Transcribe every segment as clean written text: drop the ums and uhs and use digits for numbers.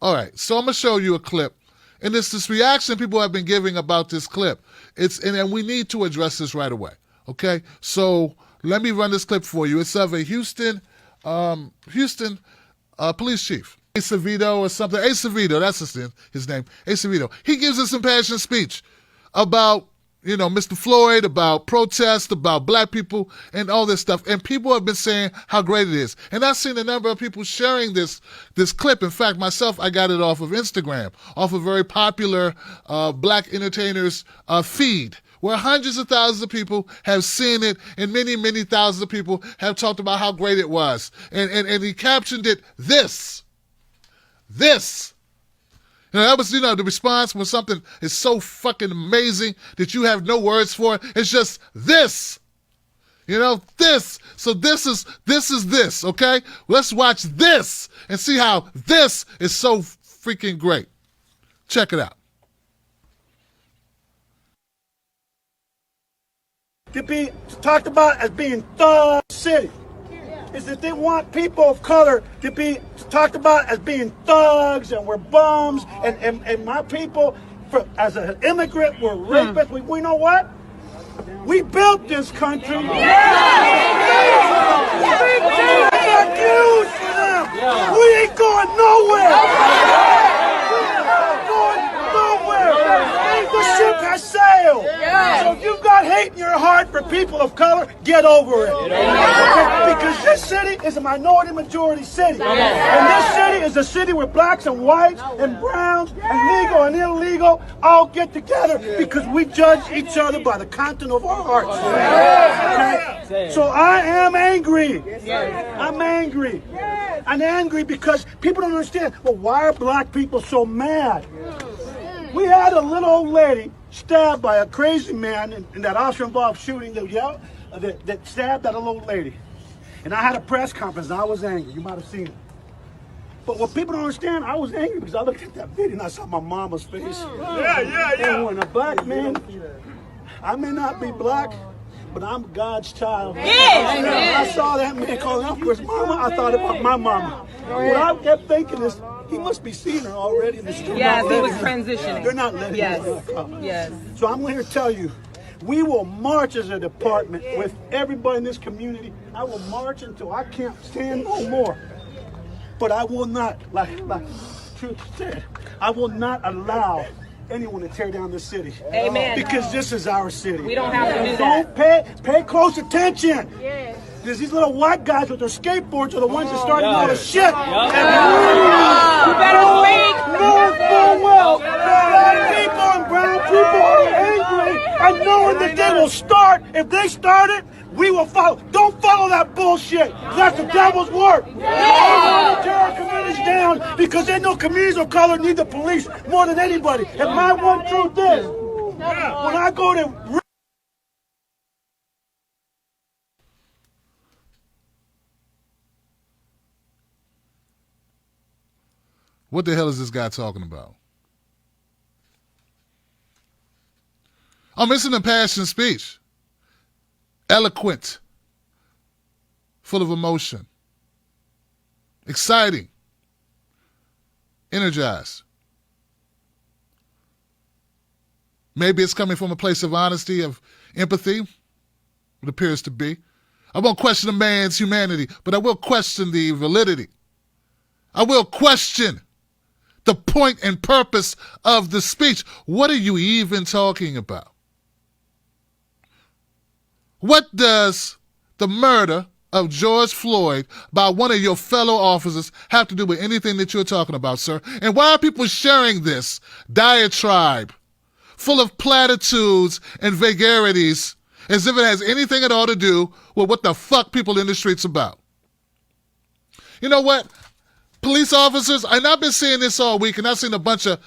All right, so I'm going to show you a clip. And it's this reaction people have been giving about this clip. And we need to address this right away, okay? So let me run this clip for you. It's of a Houston police chief, Acevedo or something. Acevedo, that's his name, Acevedo. He gives us impassioned speech about, Mr. Floyd, about protests, about black people, and all this stuff. And people have been saying how great it is. And I've seen a number of people sharing this clip. In fact, myself, I got it off of Instagram, off a very popular black entertainer's feed, where hundreds of thousands of people have seen it, and many, many thousands of people have talked about how great it was. And he captioned it, this. That was, the response when something is so fucking amazing that you have no words for it. It's just this. This. So this is this, okay? Let's watch this and see how this is so freaking great. Check it out. To be talked about as being thug city. Is that they want people of color to be talked about as being thugs and we're bums and my people, as an immigrant, we're rapists. We know what? We built this country. We ain't going nowhere. The ship has sailed. So if you've got hate in your heart for people of color, get over it. Okay? Because this city is a minority majority city. And this city is a city where blacks and whites and browns and legal and illegal all get together because we judge each other by the content of our hearts. Okay? So I am angry. I'm angry. I'm angry because people don't understand. Well, why are black people so mad? We had a little old lady stabbed by a crazy man in that officer-involved shooting that stabbed that little old lady. And I had a press conference, and I was angry. You might have seen it. But what people don't understand, I was angry because I looked at that video and I saw my mama's face. And when a black man, I may not be black, but I'm God's child. I saw that man calling out for his mama. I thought about my mama. What I kept thinking is, he must be seeing her already in the street. Yes, he was transitioning. They're not letting her come. Yes. So I'm here to tell you, we will march as a department with everybody in this community. I will march until I can't stand no more. But I will not, like Truth said, I will not allow anyone to tear down this city. Amen. Because this is our city. We don't have to do that. Don't pay close attention. Yes. Because these little white guys with their skateboards are the ones that started all the shit. You better speak. Knowing full well that black people and brown people are angry and knowing that they will start. If they start it, we will follow. Don't follow that bullshit. That's the devil's work. Tear our communities down because they know communities of color need the police more than anybody. And my one truth is, when I go to What the hell is this guy talking about? It's an impassioned speech. Eloquent. Full of emotion. Exciting. Energized. Maybe it's coming from a place of honesty, of empathy. It appears to be. I won't question a man's humanity, but I will question the validity. I will question the point and purpose of the speech. What are you even talking about? What does the murder of George Floyd by one of your fellow officers have to do with anything that you're talking about, sir? And why are people sharing this diatribe full of platitudes and vagaries as if it has anything at all to do with what the fuck people in the streets about? You know what? Police officers, and I've been seeing this all week, and I've seen a bunch of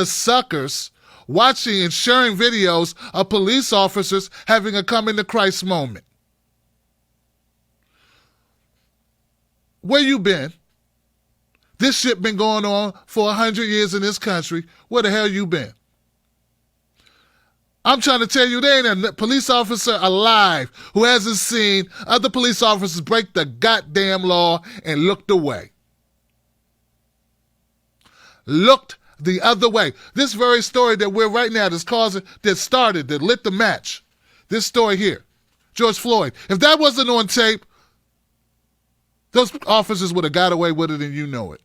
suckers watching and sharing videos of police officers having a coming to Christ moment. Where you been? This shit been going on for 100 years in this country. Where the hell you been? I'm trying to tell you, there ain't a police officer alive who hasn't seen other police officers break the goddamn law and looked away. looked the other way. This very story that we're right now that lit the match. This story here, George Floyd. If that wasn't on tape, those officers would have got away with it, and you know it.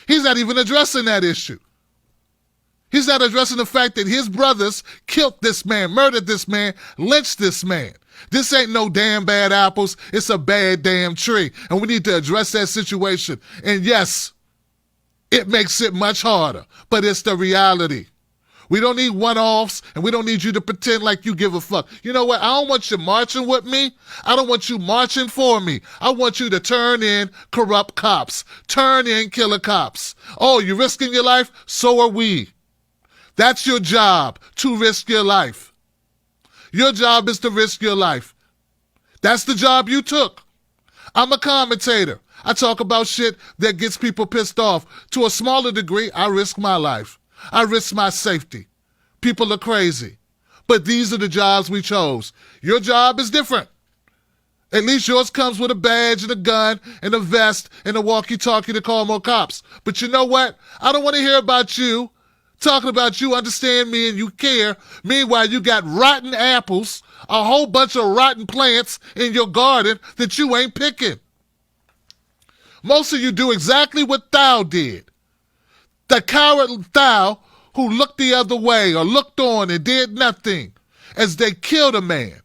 He's not even addressing that issue. He's not addressing the fact that his brothers killed this man, murdered this man, lynched this man. This ain't no damn bad apples. It's a bad damn tree. And we need to address that situation. And yes, it makes it much harder, but it's the reality. We don't need one-offs, and we don't need you to pretend like you give a fuck. You know what? I don't want you marching with me. I don't want you marching for me. I want you to turn in corrupt cops. Turn in killer cops. Oh, you risking your life? So are we. That's your job, to risk your life. Your job is to risk your life. That's the job you took. I'm a commentator. I talk about shit that gets people pissed off. To a smaller degree, I risk my life. I risk my safety. People are crazy. But these are the jobs we chose. Your job is different. At least yours comes with a badge and a gun and a vest and a walkie-talkie to call more cops. But you know what? I don't want to hear about you talking about you understand me and you care. Meanwhile, you got rotten apples, a whole bunch of rotten plants in your garden that you ain't picking. Most of you do exactly what thou did. The coward thou who looked the other way or looked on and did nothing as they killed a man.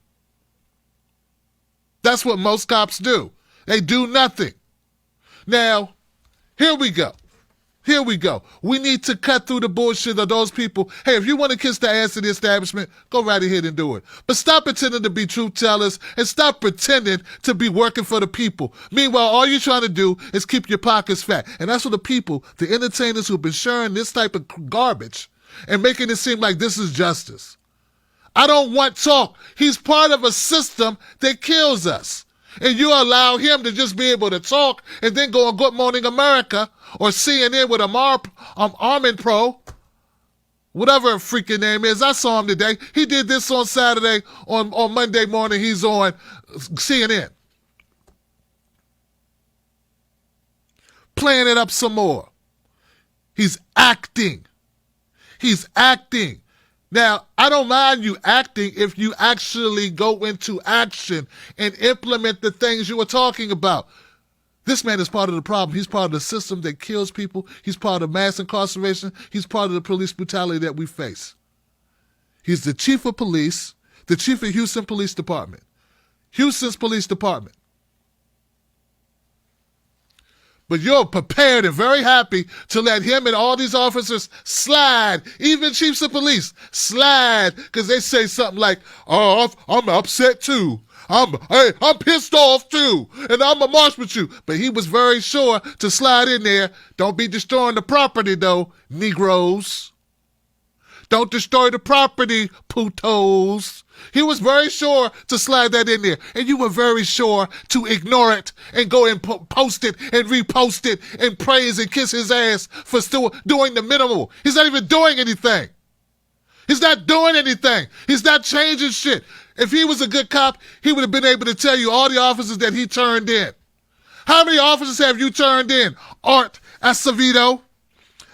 That's what most cops do. They do nothing. Now, here we go. Here we go. We need to cut through the bullshit of those people. Hey, if you want to kiss the ass of the establishment, go right ahead and do it. But stop pretending to be truth tellers and stop pretending to be working for the people. Meanwhile, all you're trying to do is keep your pockets fat. And that's what the people, the entertainers who've been sharing this type of garbage and making it seem like this is justice. I don't want talk. He's part of a system that kills us. And you allow him to just be able to talk and then go on Good Morning America or CNN with Armin Pro, whatever a freaking name is. I saw him today. He did this on Saturday. On Monday morning, he's on CNN. Playing it up some more. He's acting. He's acting. Now, I don't mind you acting if you actually go into action and implement the things you were talking about. This man is part of the problem. He's part of the system that kills people. He's part of mass incarceration. He's part of the police brutality that we face. He's the chief of police, the chief of Houston Police Department. Houston's police department. But you're prepared and very happy to let him and all these officers slide, even chiefs of police, slide, because they say something like, oh, I'm upset too. I'm pissed off too, and I'm going to march with you. But he was very sure to slide in there. Don't be destroying the property, though, Negroes. Don't destroy the property, putos. He was very sure to slide that in there. And you were very sure to ignore it and go and post it and repost it and praise and kiss his ass for still doing the minimal. He's not even doing anything. He's not doing anything. He's not changing shit. If he was a good cop, he would have been able to tell you all the officers that he turned in. How many officers have you turned in? Art Acevedo?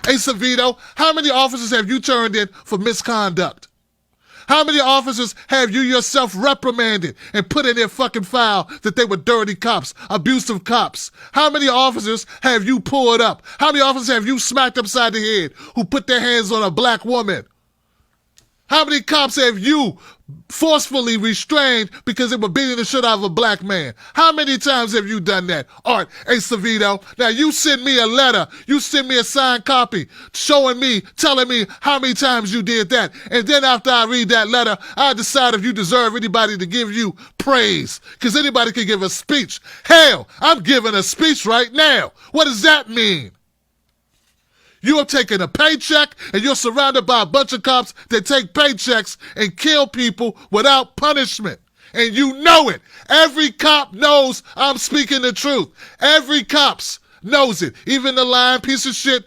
Acevedo, how many officers have you turned in for misconduct? How many officers have you yourself reprimanded and put in their fucking file that they were dirty cops, abusive cops? How many officers have you pulled up? How many officers have you smacked upside the head who put their hands on a black woman? How many cops have you forcefully restrained because they were beating the shit out of a black man? How many times have you done that? Art Acevedo. Now you send me a letter. You send me a signed copy showing me, telling me how many times you did that. And then after I read that letter, I decide if you deserve anybody to give you praise. Because anybody can give a speech. Hell, I'm giving a speech right now. What does that mean? You are taking a paycheck and you're surrounded by a bunch of cops that take paychecks and kill people without punishment. And you know it. Every cop knows I'm speaking the truth. Every cop knows it. Even the lying piece of shit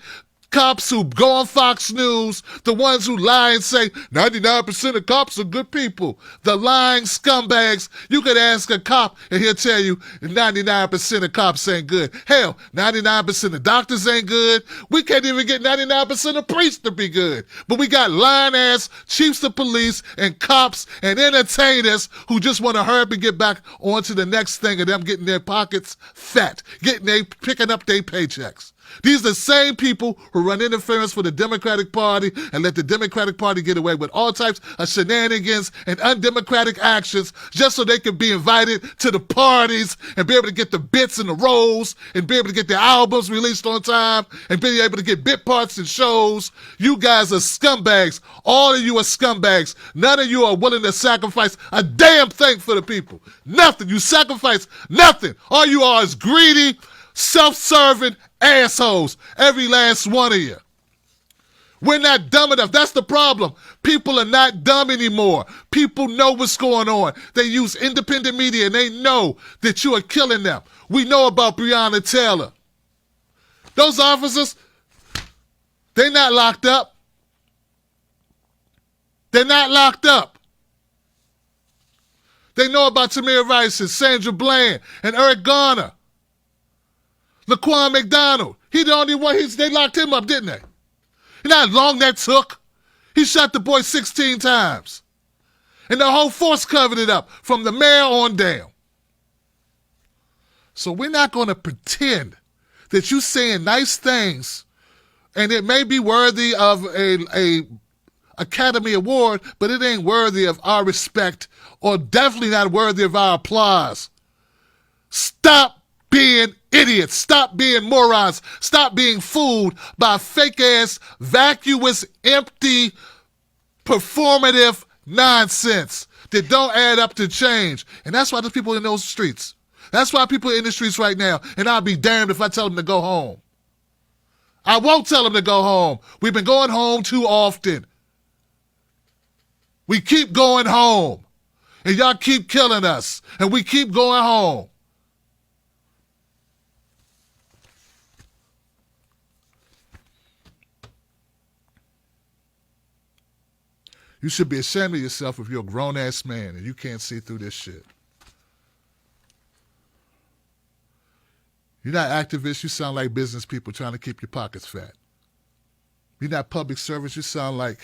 Cops who go on Fox News, the ones who lie and say 99% of cops are good people. The lying scumbags. You could ask a cop and he'll tell you 99% of cops ain't good. Hell, 99% of doctors ain't good. We can't even get 99% of priests to be good. But we got lying-ass chiefs of police and cops and entertainers who just want to hurry up and get back onto the next thing of them getting their pockets fat, picking up their paychecks. These are the same people who run interference for the Democratic Party and let the Democratic Party get away with all types of shenanigans and undemocratic actions just so they can be invited to the parties and be able to get the bits and the roles and be able to get their albums released on time and be able to get bit parts in shows. You guys are scumbags. All of you are scumbags. None of you are willing to sacrifice a damn thing for the people. Nothing. You sacrifice nothing. All you are is greedy, self-serving assholes, every last one of you. We're not dumb enough. That's the problem. People are not dumb anymore. People know what's going on. They use independent media and they know that you are killing them. We know about Breonna Taylor. Those officers, they're not locked up. They're not locked up. They know about Tamir Rice and Sandra Bland and Eric Garner. Laquan McDonald, he the only one, they locked him up, didn't they? You know how long that took? He shot the boy 16 times. And the whole force covered it up, from the mayor on down. So we're not going to pretend that you saying nice things, and it may be worthy of a Academy Award, but it ain't worthy of our respect, or definitely not worthy of our applause. Stop being idiots. Stop being morons. Stop being fooled by fake-ass, vacuous, empty, performative nonsense that don't add up to change. And that's why there's people in those streets. That's why people are in the streets right now, and I'll be damned if I tell them to go home. I won't tell them to go home. We've been going home too often. We keep going home, and y'all keep killing us, and we keep going home. You should be ashamed of yourself if you're a grown-ass man and you can't see through this shit. You're not activists. You sound like business people trying to keep your pockets fat. You're not public servants. You sound like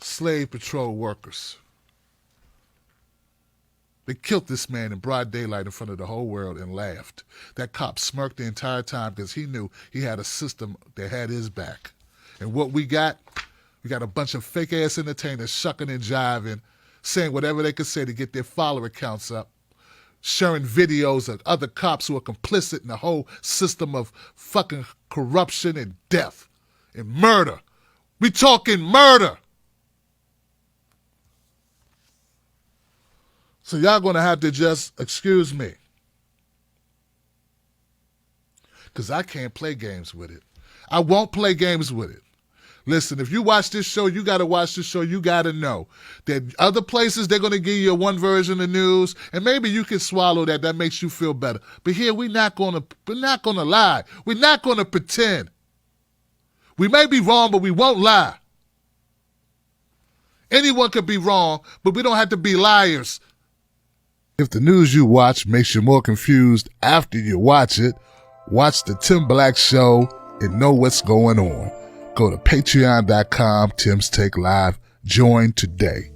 slave patrol workers. They killed this man in broad daylight in front of the whole world and laughed. That cop smirked the entire time because he knew he had a system that had his back. And what we got a bunch of fake-ass entertainers shucking and jiving, saying whatever they could say to get their follower counts up, sharing videos of other cops who are complicit in the whole system of fucking corruption and death and murder. We talking murder. So y'all gonna have to just excuse me, because I can't play games with it. I won't play games with it. Listen, if you watch this show, you got to watch this show. You got to know that other places, they're going to give you one version of news, and maybe you can swallow that. That makes you feel better. But here, we're not going to lie. We're not going to pretend. We may be wrong, but we won't lie. Anyone could be wrong, but we don't have to be liars. If the news you watch makes you more confused after you watch it, watch the Tim Black Show and know what's going on. Go to patreon.com, Tim's Take Live. Join today.